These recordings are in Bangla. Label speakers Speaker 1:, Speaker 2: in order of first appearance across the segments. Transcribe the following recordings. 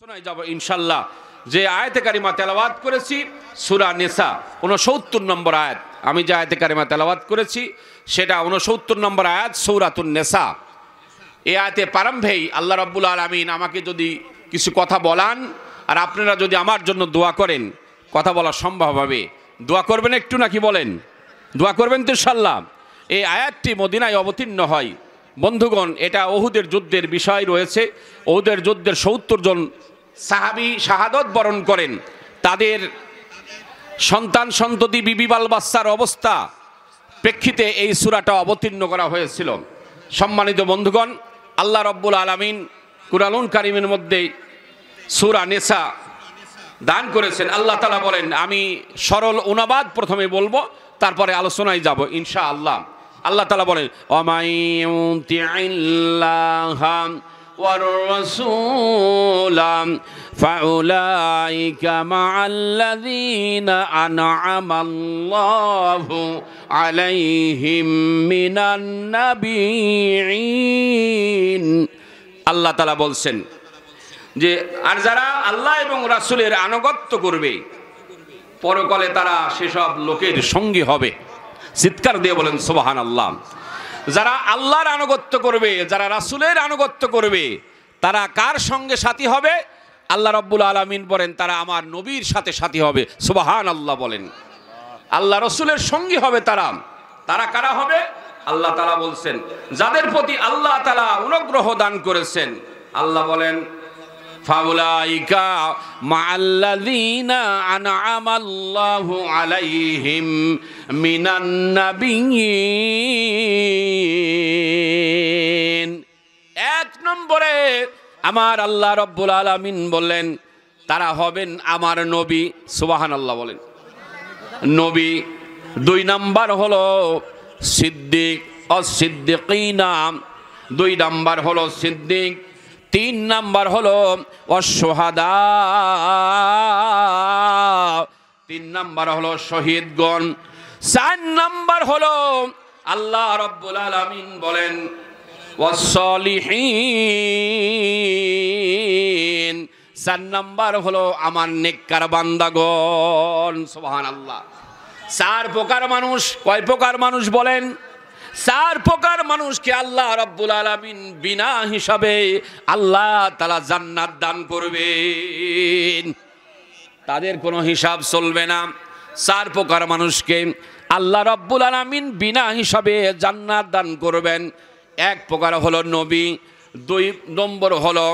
Speaker 1: শোনাই যাব ইনশাআল্লাহ। যে আয়াতে কারিমা তেলাওয়াত করেছি সূরা নিসা 69 নম্বর আয়াত। আমি যে আয়াতে কারিমা তেলাওয়াত করেছি সেটা 69 নম্বর আয়াত সূরাতুন নিসা। এই আয়াতে প্রারম্ভেই আল্লাহ রাব্বুল আলামিন আমাকে যদি কিছু কথা বলান আর আপনারা যদি আমার জন্য দোয়া করেন কথা বলা সম্ভব হবে। দোয়া করবেন একটু নাকি বলেন? দোয়া করবেন তো ইনশাআল্লাহ। এই আয়াতটি মদিনায় অবতীর্ণ হয়। বন্ধুগণ, এটা উহুদের যুদ্ধের বিষয় রয়েছে। উহুদের যুদ্ধের ৭০ জন সাহাবী শাহাদত বরণ করেন। তাদের সন্তান সন্ততি বিবি বাল বাচ্চার অবস্থা প্রেক্ষিতে এই সূরাটা অবতীর্ণ করা হয়েছিল। সম্মানিত বন্ধুগণ, আল্লাহ রাব্বুল আলামিন কুরআনুল কারীমের মধ্যে সূরা নিসা দান করেছেন। আল্লাহ তাআলা বলেন, আমি সরল অনুবাদ প্রথমে বলবো, তারপরে আলোচনায় যাব ইনশাআল্লাহ। আল্লাহ তাআলা বলেন, ওয়ামাইয়ুতিইল্লাহা ওয়ার রাসূলা ফাউলাইকা মাআল্লাযীনা আন'আমাল্লাহু আলাইহিম মিনান নাবিয়্যিন। আল্লাহ তাআলা বলছেন যে আর যারা আল্লাহ এবং রাসূলের আনুগত্য করবে পরকালে তারা সেসব লোকের সঙ্গী হবে। চিৎকার দিয়ে বলেন সুবহানাল্লাহ। যারা আল্লাহর আনুগত্য করবে, যারা রাসূলের আনুগত্য করবে, তারা কার সঙ্গে সাথী হবে? আল্লাহ রাব্বুল আলামিন বলেন তারা আমার নবীর সাথে সাথী হবে। সুবহানাল্লাহ বলেন। আল্লাহ রাসূলের সঙ্গী হবে তারা। তারা কারা হবে? আল্লাহ তাআলা বলছেন যাদের প্রতি আল্লাহ তাআলা অনুগ্রহ দান করেছেন। আল্লাহ বলেন, ফাউলাইকা মাআল্লাযীনা আন'আমাল্লাহু আলাইহিম মিনান নাবিয়্যিন। এক নম্বরে আমার আল্লাহ রাব্বুল আলামিন বললেন তারা হবেন আমার নবী। সুবহানাল্লাহ বলেন। নবী। দুই নাম্বার হলো সিদ্দিক ও সিদ্দিকিনা। দুই নাম্বার হলো সিদ্দিক। তিন নাম্বার হলো অশুহাদা। তিন নাম্বার হলো শহীদগণ। চার নাম্বার হলো আল্লাহ রাব্বুল আলামিন বলেন ওয়াসসালিহিন। চার নাম্বার হলো আমার নেককার বান্দাগণ। সুবহানাল্লাহ। চার প্রকার মানুষ। কয় প্রকার মানুষ বলেন? চার প্রকার মানুষকে আল্লাহ রাব্বুল আলামিন বিনা হিসাবে আল্লাহ তাআলা জান্নাত দান করবেন। তাদের কোনো হিসাব চলবে না। চার প্রকার মানুষকে আল্লাহ রাব্বুল আলামিন বিনা হিসাবে জান্নাত দান করবেন। এক প্রকার হলো নবী, দুই নম্বর হলো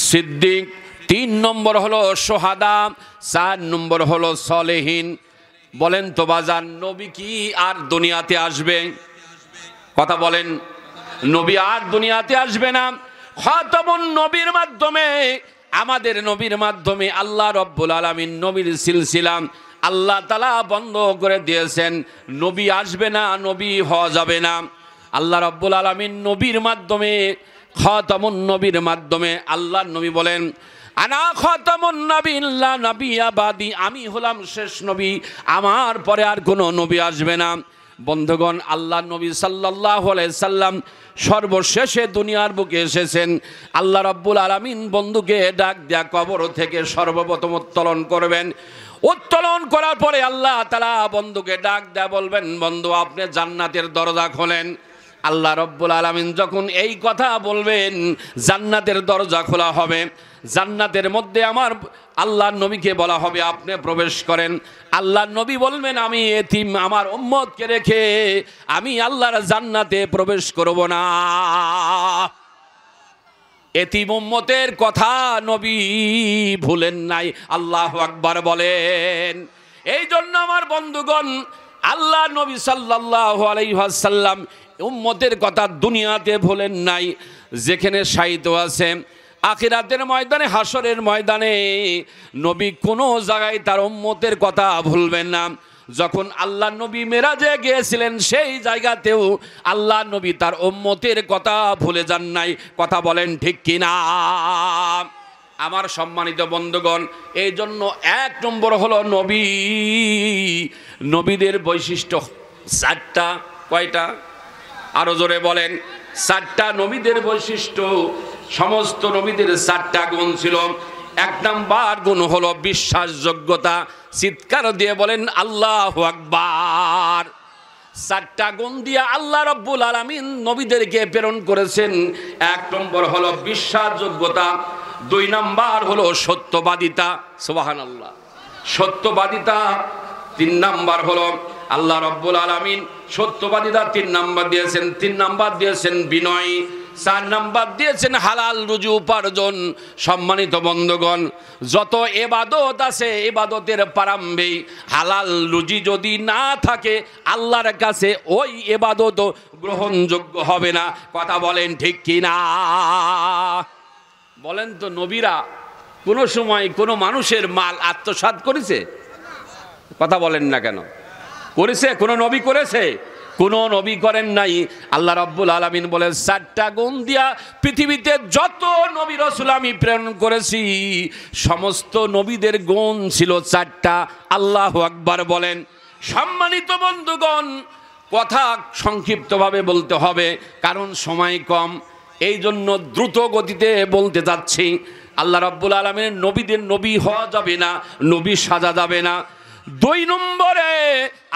Speaker 1: সিদ্দিক, তিন নম্বর হলো শুহাদা, চার নম্বর হলো সলেহিন। বলেন তো বাজান, নবী কি আর দুনিয়াতে আসবে? কথা বলেন। নবী আর দুনিয়াতে আসবে না। খাতামুন নবীর মাধ্যমে, আমাদের নবীর মাধ্যমে আল্লাহ রাব্বুল আলামিন নবীর সিলসিলা আল্লাহ তাআলা বন্ধ করে দিয়েছেন। নবী আসবে না, নবী হওয়া যাবে না। আল্লাহ রাব্বুল আলামিন নবীর মাধ্যমে, খাতামুন নবীর মাধ্যমে আল্লাহ নবী বলেন আনা খাতামুন নাবিয়্যিল্লা নাবিয়্যা বাদি। আমি হলাম শেষ নবী, আমার পরে আর কোনো নবী আসবে না। বন্ধুগণ, আল্লাহ নবী সাল্লাল্লাহু আলাইহি সাল্লাম সর্বশেষে দুনিয়ার বুকে এসেছেন। আল্লাহ রাব্বুল আলামিন বন্ধুকে ডাক দেয়া কবর থেকে সর্বপ্রথম উত্তোলন করবেন। উত্তোলন করার পরে আল্লাহ তাআলা বন্ধুকে ডাক দেয়া বলবেন, বন্ধু আপনি জান্নাতের দরজা খোলেন। আল্লাহ রাব্বুল আলামিন যখন এই কথা বলবেন জান্নাতের দরজা খোলা হবে। জান্নাতের মধ্যে আমার আল্লাহর নবীকে বলা হবে আপনি প্রবেশ করেন। আল্লাহর নবী বলবেন আমি এতিম, আমার উম্মতকে রেখে আমি আল্লাহর জান্নাতে প্রবেশ করব না। এতিম উম্মতের কথা নবী ভুলেন নাই। আল্লাহু আকবার বলেন। এই জন্য আমার বন্ধুগণ, আল্লাহ নবী সাল্লাল্লাহু আলাইহি ওয়াসাল্লাম উম্মতের কথা দুনিয়াতে ভুলেন নাই। যেখানে সাহিত্য আছে আখিরাতের ময়দানে, হাসরের ময়দানে নবী কোনো জায়গায় তার উম্মতের কথা ভুলবেন না। যখন আল্লাহ নবী মেরাজে গিয়েছিলেন সেই জায়গাতেও আল্লাহ নবী তার উম্মতের কথা ভুলে যান নাই। কথা বলেন ঠিক কিনা? আমার সম্মানিত বন্ধুগণ, এই জন্য এক নম্বর হলো নবী। নবীদের বৈশিষ্ট্য চারটা। কয়টা? আরো জোরে বলেন। চারটা নবীদের বৈশিষ্ট্য। সমস্ত নবীদের 4টা গুণ ছিল। 1 নাম্বার গুণ হলো বিশ্বাসযোগ্যতা। চিৎকার দিয়ে বলেন আল্লাহু আকবার। 4টা গুণ দিয়ে আল্লাহ রাব্বুল আলামিন নবীদেরকে প্রেরণ করেছেন। 1 নম্বর হলো বিশ্বাসযোগ্যতা, 2 নাম্বার হলো সত্যবাদিতা, সুবহানাল্লাহ, সত্যবাদিতা। 3 নাম্বার হলো আল্লাহ রাব্বুল আলামিন সত্যবাদিতা 3 নাম্বার দিয়েছেন। 3 নাম্বার দিয়েছেন বিনয়। 4 নাম্বার দিয়েছেন হালাল রুজি উপার্জন। সম্মানিত বন্ধুগণ, যত ইবাদত আছে ইবাদতের প্রারম্ভে হালাল রুজি যদি না থাকে আল্লাহর কাছে ওই ইবাদত গ্রহণযোগ্য হবে না। কথা বলেন ঠিক কি না? বলেন তো, নবীরা কোনো সময় কোনো মানুষের মাল আত্মসাৎ করেছে? কথা বলেন না কেন? করেছে? কোনো নবী করেছে? কোনো নবী করেন নাই। আল্লাহ রাব্বুল আলামিন বলেন 4টা গুণ দিয়া পৃথিবীতে যত নবী রাসূল আমি প্রেরণ করেছি সমস্ত নবীদের গুণ ছিল 4টা। আল্লাহু আকবার বলেন। সম্মানিত বন্ধুগণ, কথা সংক্ষিপ্তভাবে বলতে হবে কারণ সময় কম, এই জন্য দ্রুত গতিতে বলতে যাচ্ছি। আল্লাহ রাব্বুল আলামিনের নবীদের নবী হওয়া যাবে না, নবী সাজা যাবে না। 2 নম্বরে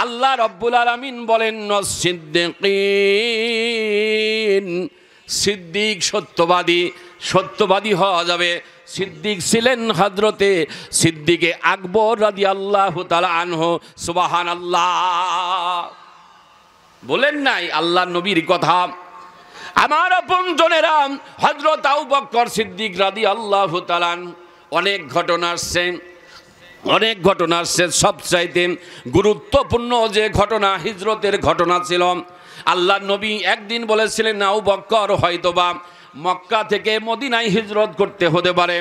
Speaker 1: আল্লাহ রাব্বুল আলামিন বলেন সিদ্দিকিন, সিদ্দিক সত্যবাদী, সত্যবাদী হওয়া যাবে। সিদ্দিক ছিলেন হযরতে সিদ্দিকে আকবর রাদিয়াল্লাহু তাআলা আনহু, সুবহানাল্লাহ। বলেন নাই আল্লাহর নবীর কথা? আমার আপনজনেরা, হযরত আবু বকর সিদ্দিক রাদিয়াল্লাহু তাআলা অনেক ঘটনা আসছে, অনেক ঘটনা আসছে। সবচাইতে গুরুত্বপূর্ণ যে ঘটনা হিজরতের ঘটনা ছিল। আল্লাহর নবী একদিন বলেছিলেন আবু বকর হয়তোবা মক্কা থেকে মদিনায় হিজরত করতে হতে পারে।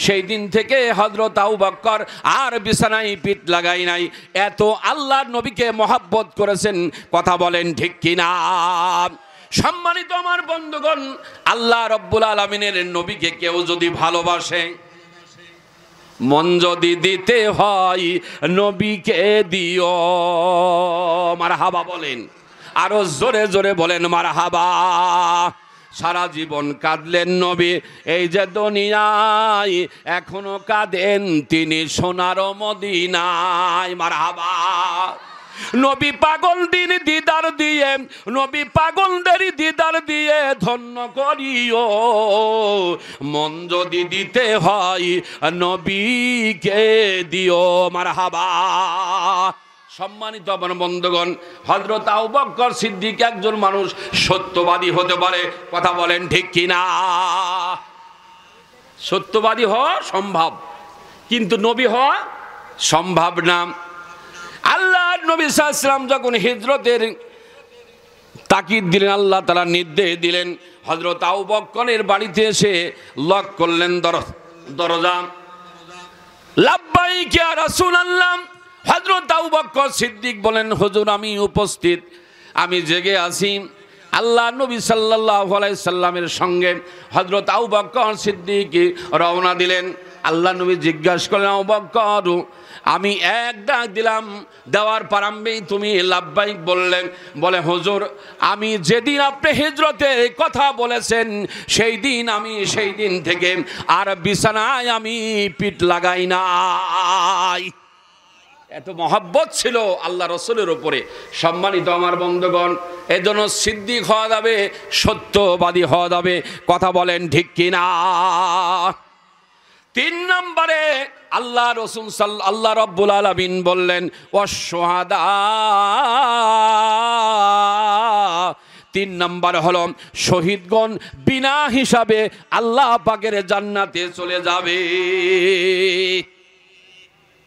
Speaker 1: সেই দিন থেকে হযরত আবু বকর আর বিছানায় পিঠ লাগাই নাই, এত আল্লাহর নবীকে মহব্বত করেছেন। কথা বলেন ঠিক কিনা? সম্মানিত আমার বন্ধুগণ, আল্লাহ রাব্বুল আলামিনের নবীকে কেউ যদি ভালোবাসে, মন যদি দিতে হয় নবীকে দিও। মারহাবা বলেন, আরো জোরে জোরে বলেন মারহাবা। সারা জীবন কাঁদলেন নবী, এই যে দুনিয়ায় এখনো কাঁদেন তিনি সোনার মদিনায়। মারহাবা। নবী পাগলদের দিদার দিয়ে, নবী পাগলদের দিদার দিয়ে ধন্য করিও। মন যদি দিতে হয় নবীকে দিও। মারহাবা। সম্মানিত আমার বন্ধুগণ, হযরত আবু বকর সিদ্দিক একজন মানুষ সত্যবাদী হতে পারে। কথা বলেন ঠিক কিনা? সত্যবাদী হওয়া সম্ভব, কিন্তু নবী হওয়া সম্ভব না। আল্লাহর নবী সাল্লাল্লাহু আলাইহি ওয়াসাল্লাম যখন হিজরতের তাকিদ দিলেন, আল্লাহ তাআলা নির্দেশ দিলেন, হযরত আবু বকরের বাড়িতে এসে লক করলেন দরজা। লাব্বাইক ইয়া রাসূলুল্লাহ। হযরত আবু বকর সিদ্দিক বলেন, হুজুর আমি উপস্থিত, আমি জেগে আছি। আল্লাহ নবী সাল্লাল্লাহু আলাইহি সাল্লামের সঙ্গে হযরত আবু বকর সিদ্দিক রওনা দিলেন। আল্লাহ নবী জিজ্ঞাসা করলেন, আবু বকর আমি এক ডাক দিলাম, দেওয়ার প্রারম্ভেই তুমি লাব্বাইক বললেন। বলে হুজুর আমি যেদিন আপনি হিজরতের কথা বলেছেন সেই দিন থেকে আর বিছানায় আমি পিঠ লাগাই নাই। এত মহব্বত ছিল আল্লাহ রসুলের উপরে। সম্মানিত আমার বন্ধুগণ, এজন্য সিদ্দিক হওয়া যাবে, সত্যবাদী হওয়া যাবে। কথা বলেন ঠিক কিনা? 3 নম্বরে আল্লাহ রসুল আল্লাহ রাব্বুল আলামিন বললেন ওয়াশ-শুহাদা। 3 নম্বর হলো শহীদগণ বিনা হিসাবে আল্লাহ পাকের জান্নাতে চলে যাবে।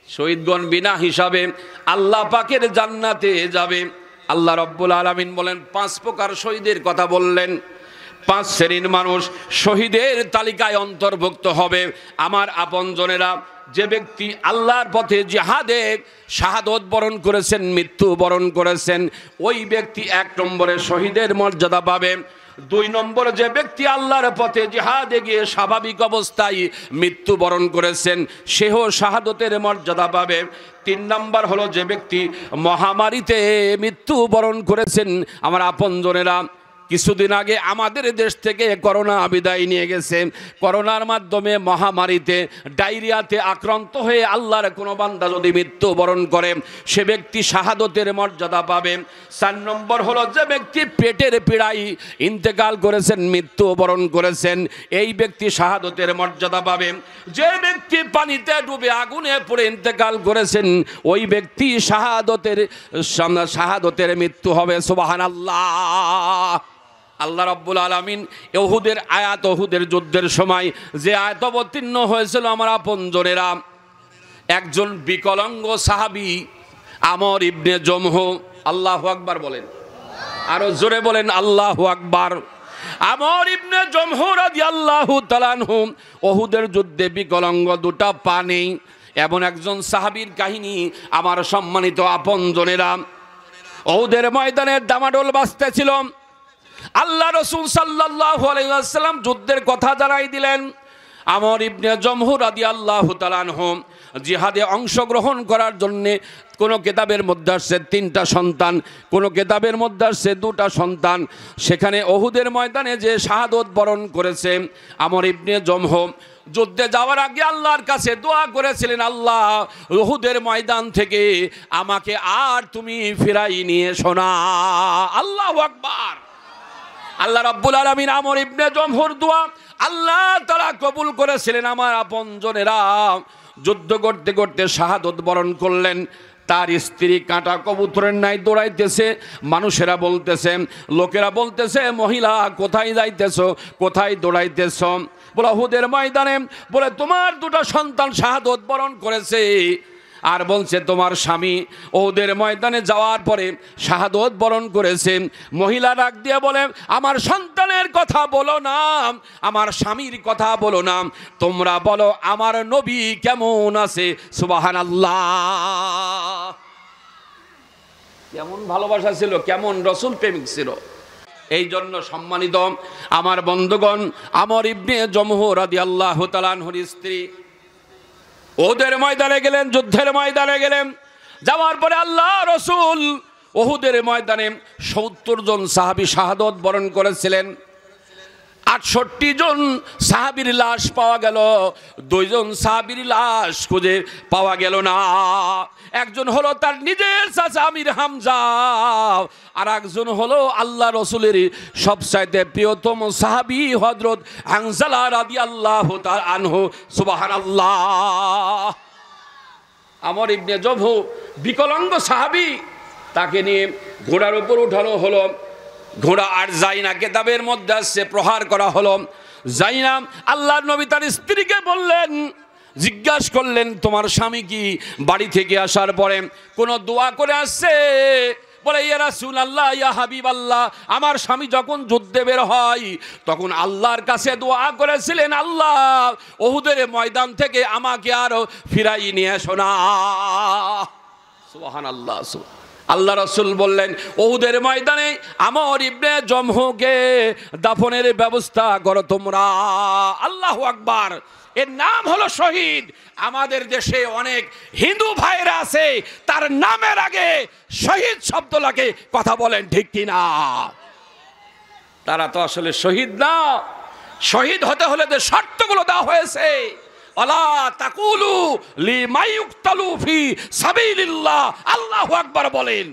Speaker 1: শহীদগণ বিনা হিসাবে আল্লাহ পাকের জান্নাতে যাবে। আল্লাহ রাব্বুল আলামিন বলেন 5 প্রকার শহীদের কথা বললেন। 5 শ্রেণীর মানুষ শহীদের তালিকায় অন্তর্ভুক্ত হবে। আমার আপনজনেরা, যে ব্যক্তি আল্লাহর পথে জিহাদে শাহাদত বরণ করেছেন, মৃত্যু বরণ করেছেন, ওই ব্যক্তি 1 নম্বরে শহীদের মর্যাদা পাবে। 2 নম্বরে যে ব্যক্তি আল্লাহর পথে জিহাদে গিয়ে স্বাভাবিক অবস্থায় মৃত্যু বরণ করেছেন, সেও শাহাদতের মর্যাদা পাবে। 3 নম্বর হলো যে ব্যক্তি মহামারীতে মৃত্যু বরণ করেছেন। আমার আপনজনেরা, কিছুদিন আগে আমাদের দেশ থেকে করোনা বিদায় নিয়ে গেছে। করোনার মাধ্যমে মহামারীতে ডায়রিয়াতে আক্রান্ত হয়ে আল্লাহর কোনো বান্দা যদি মৃত্যুবরণ করে সে ব্যক্তি শাহাদতের মর্যাদা পাবে। 4 নম্বর হলো যে ব্যক্তি পেটের পীড়ায় ইন্তেকাল করেছেন, মৃত্যুবরণ করেছেন, এই ব্যক্তি শাহাদতের মর্যাদা পাবে। যে ব্যক্তি পানিতে ডুবে আগুনে পড়ে ইন্তেকাল করেছেন ওই ব্যক্তি শাহাদতের মৃত্যু হবে। সুবহানাল্লাহ। আল্লাহ রাব্বুল আলামিন উহুদের আয়াত, উহুদের যুদ্ধের সময় যে আয়াত অবতীর্ণ হয়েছিল আমার আপনজনেরা, একজন বিকলাঙ্গ সাহাবী আমর ইবনে জমহ, আল্লাহু আকবার বলেন, আরো জোরে বলেন আল্লাহু আকবার। আমর ইবনে জমহ রাদিয়াল্লাহু তাআলা আনহু উহুদের যুদ্ধে বিকলাঙ্গ, দুটা পা নেই, এমন একজন সাহাবীর কাহিনী আমার সম্মানিত আপনজনেরা। উহুদের ময়দানে ডামাডোল বাজতেছিল, আল্লাহ রাসূল সাল্লাল্লাহু আলাইহি ওয়াসাল্লাম যুদ্ধের কথা জানাই দিলেন। আমর ইবনে জমহ রাদিয়াল্লাহু তাআলা আনহু জিহাদে অংশগ্রহণ করার জন্যে কোন কিতাবের মধ্যে আসছে 3টা সন্তান, কোন কিতাবের মধ্যে আসছে 2টা সন্তান। সেখানে উহুদের ময়দানে যে শাহাদত বরণ করেছে আমর ইবনে জমহ, যুদ্ধে যাওয়ার আগে আল্লাহর কাছে দোয়া করেছিলেন, আল্লাহ উহুদের ময়দান থেকে আমাকে আর তুমি ফিরাই নিয়ে শোনা। আল্লাহু আকবার। আল্লাহ রাব্বুল আলামিন আমর ইবনে জমহর দোয়া আল্লাহ তাআলা কবুল করেছিলেন। আমার আপনজনেরা, যুদ্ধ করতে করতে শাহাদত বরণ করলেন। তার স্ত্রী কাঁটা কবুতরের নাই দৌড়াইতেছে, মানুষেরা বলতেছে, লোকেরা বলতেছে, মহিলা কোথায় যাইতেছো, কোথায় দৌড়াইতেছ? বলে উহুদের ময়দানে। বলে তোমার 2টা সন্তান শাহাদত বরণ করেছে। আর বলছে তোমার স্বামী উহুদের ময়দানে যাওয়ার পরে শাহাদত বরণ করেছে। মহিলা ডাক দিয়ে বলে, আমার সন্তানের কথা বলো না, আমার স্বামীর কথা বলো না, তোমরা বলো আমার নবী কেমন আছে। সুবহানাল্লাহ। কেমন ভালোবাসা ছিল, কেমন রাসূল প্রেমিক ছিল। এই জন্য সম্মানিত আমার বন্ধুগণ, আমর ইবনে জমহ রাদিয়াল্লাহু তাআলা আনহুর স্ত্রী উহুদের ময়দানে গেলেন, যুদ্ধের ময়দানে গেলেন। যাওয়ার পরে আল্লাহ রাসূল উহুদের ময়দানে 70 জন সাহাবী শাহাদত বরণ করেছিলেন। 68 জন সাহাবীর লাশ পাওয়া গেল, 2 জন সাহাবীর লাশ খুঁজে পাওয়া গেল না। একজন হলো তার নিজের চাচা আমির হামজা, আর একজন হলো আল্লাহ রাসূলের সবচাইতে প্রিয়তম সাহাবী হযরত হানজালা রাদিয়াল্লাহু তাআলা আনহু। সুবহানাল্লাহ। আমর ইবনে জমহ বিকলাঙ্গ সাহাবী, তাকে নিয়ে ঘোড়ার উপর উঠানো হলো। ঘোড়া আর যায়না কিতাবের মধ্যে আসছে প্রহার করা হলো। যায়না আল্লাহর নবী তার স্ত্রীকে বললেন, জিজ্ঞাসা করলেন, তোমার স্বামী কি বাড়ি থেকে আসার পরে কোনো দোয়া করে আসছে? বলে, ইয়া রাসূলুল্লাহ, ইয়া হাবিবাল্লাহ, আমার স্বামী যখন যুদ্ধে বের হয় তখন আল্লাহর কাছে দোয়া করেছিলেন, আল্লাহ উহুদের ময়দান থেকে আমাকে আরো ফিরাই নিয়ে এসো না। সুবহানাল্লাহ। আল্লাহ রাসূল বললেন, উহুদের ময়দানে আমর ইবনে জমহকে দাফনের ব্যবস্থা করো তোমরা। আল্লাহু আকবার। এর নাম হলো শহীদ। আমাদের দেশে অনেক হিন্দু ভাইরা আছে, তার নামের আগে শহীদ শব্দ লাগে। কথা বলেন ঠিক কিনা? তারা তো আসলে শহীদ না। শহীদ হতে হলে যে শর্তগুলো দেওয়া হয়েছে, আলা তাকুলু লিমা ইউকতালু ফি সাবিলিল্লাহ, আল্লাহু আকবার বলেন।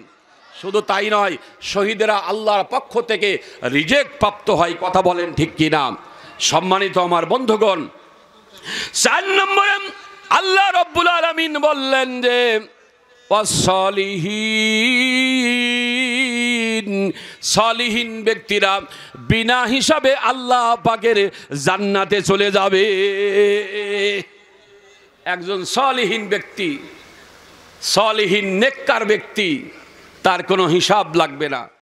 Speaker 1: শুধু তাই নয়, শহীদেরা আল্লাহর পক্ষ থেকে রিজেক্ট প্রাপ্ত হয়। কথা বলেন ঠিক কিনা? সম্মানিত আমার বন্ধুগণ, 4 নম্বরে আল্লাহ রাব্বুল আলামিন বললেন যে সলিহীন ব্যক্তিরা বিনা হিসাবে আল্লাহ পাকের জান্নাতে চলে যাবে। একজন সলিহীন ব্যক্তি, সলিহীন নেককার ব্যক্তি, তার কোনো হিসাব লাগবে না।